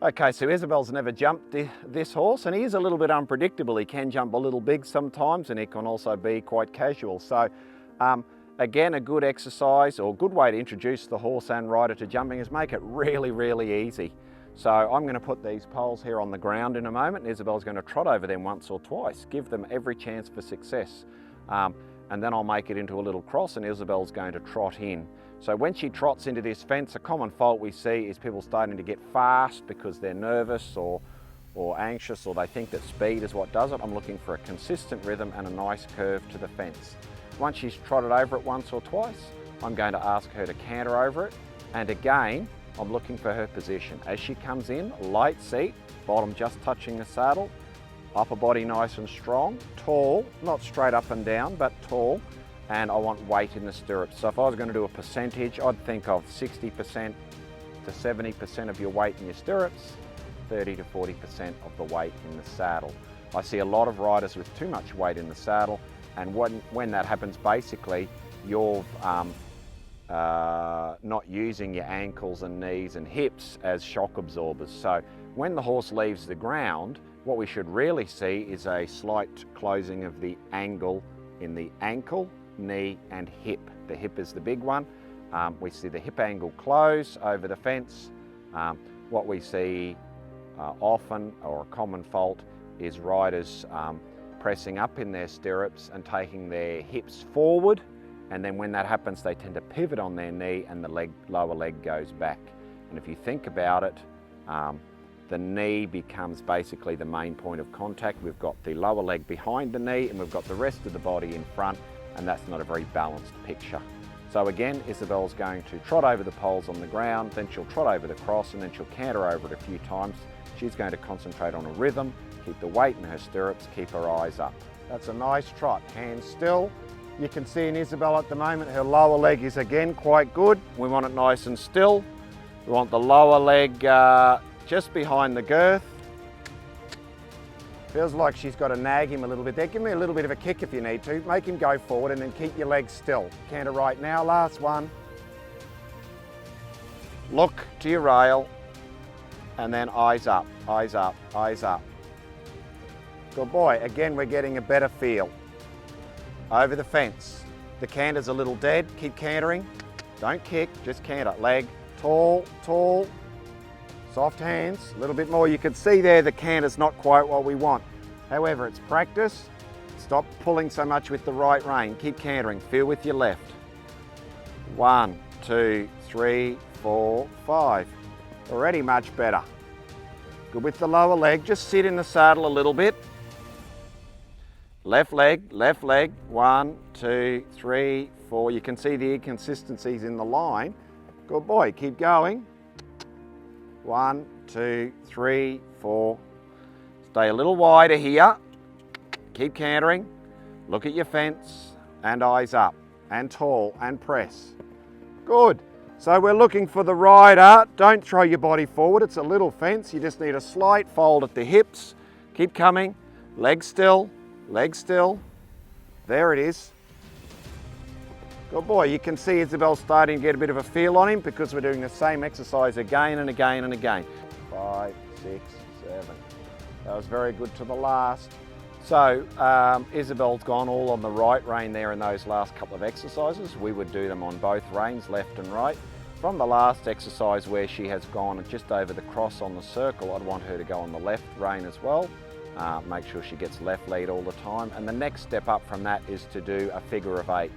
Okay, so Isabel's never jumped this horse, and he is a little bit unpredictable. He can jump a little big sometimes, and he can also be quite casual. So again, a good exercise or good way to introduce the horse and rider to jumping is make it really, really easy. So I'm going to put these poles here on the ground in a moment, and Isabel's going to trot over them once or twice, give them every chance for success. And then I'll make it into a little cross, and Isabel's going to trot in. So when she trots into this fence, a common fault we see is people starting to get fast because they're nervous or anxious, or they think that speed is what does it. I'm looking for a consistent rhythm and a nice curve to the fence. Once she's trotted over it once or twice, I'm going to ask her to canter over it. And again, I'm looking for her position. As she comes in, light seat, bottom just touching the saddle, upper body nice and strong, tall, not straight up and down, but tall. And I want weight in the stirrups. So if I was going to do a percentage, I'd think of 60% to 70% of your weight in your stirrups, 30 to 40% of the weight in the saddle. I see a lot of riders with too much weight in the saddle, and when that happens, basically you're not using your ankles and knees and hips as shock absorbers. So when the horse leaves the ground, what we should really see is a slight closing of the angle in the ankle, knee and hip. The hip is the big one. We see the hip angle close over the fence. What we see often, or a common fault, is riders pressing up in their stirrups and taking their hips forward, and then when that happens they tend to pivot on their knee and the lower leg goes back. And if you think about it, the knee becomes basically the main point of contact. We've got the lower leg behind the knee and we've got the rest of the body in front, and that's not a very balanced picture. So again, Isabel's going to trot over the poles on the ground, then she'll trot over the cross, and then she'll canter over it a few times. She's going to concentrate on a rhythm, keep the weight in her stirrups, keep her eyes up. That's a nice trot, hands still. You can see in Isabel at the moment, her lower leg is again quite good. We want it nice and still. We want the lower leg just behind the girth. Feels like she's got to nag him a little bit there. Give me a little bit of a kick if you need to. Make him go forward and then keep your legs still. Canter right now, last one. Look to your rail and then eyes up, eyes up, eyes up. Good boy. Again, we're getting a better feel. Over the fence. The canter's a little dead. Keep cantering. Don't kick, just canter. Leg, tall, tall. Soft hands, a little bit more. You can see there the canter's not quite what we want. However, it's practice. Stop pulling so much with the right rein. Keep cantering. Feel with your left. 1, 2, 3, 4, 5. Already much better. Good with the lower leg. Just sit in the saddle a little bit. Left leg, 1, 2, 3, 4. You can see the inconsistencies in the line. Good boy, keep going. 1, 2, 3, 4. Stay a little wider here. Keep cantering. Look at your fence and eyes up and tall and press. Good. So we're looking for the rider. Don't throw your body forward. It's a little fence. You just need a slight fold at the hips. Keep coming. Leg still. Leg still. There it is. Good boy. You can see Isabel's starting to get a bit of a feel on him because we're doing the same exercise again and again and again. 5, 6, 7. That was very good to the last. So Isabel's gone all on the right rein there in those last couple of exercises. We would do them on both reins, left and right. From the last exercise where she has gone just over the cross on the circle, I'd want her to go on the left rein as well. Make sure she gets left lead all the time. And the next step up from that is to do a figure of 8.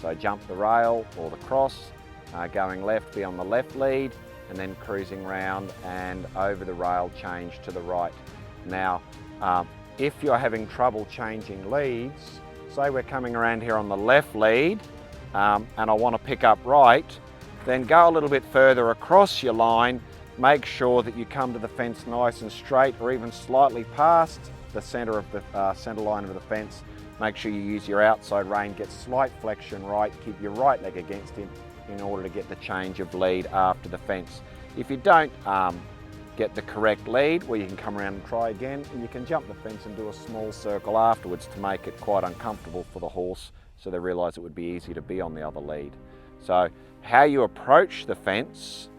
So jump the rail or the cross, going left, be on the left lead, and then cruising round and over the rail, change to the right. Now, if you're having trouble changing leads, say we're coming around here on the left lead, and I want to pick up right, then go a little bit further across your line. Make sure that you come to the fence nice and straight, or even slightly past the centre of the centre line of the fence. Make sure you use your outside rein, get slight flexion right, keep your right leg against him in order to get the change of lead after the fence. If you don't get the correct lead, well, you can come around and try again, and you can jump the fence and do a small circle afterwards to make it quite uncomfortable for the horse, so they realise it would be easy to be on the other lead. So how you approach the fence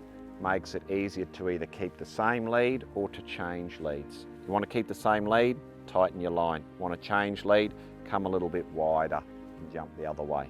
makes it easier to either keep the same lead or to change leads. You want to keep the same lead, tighten your line. Want to change lead, come a little bit wider and jump the other way.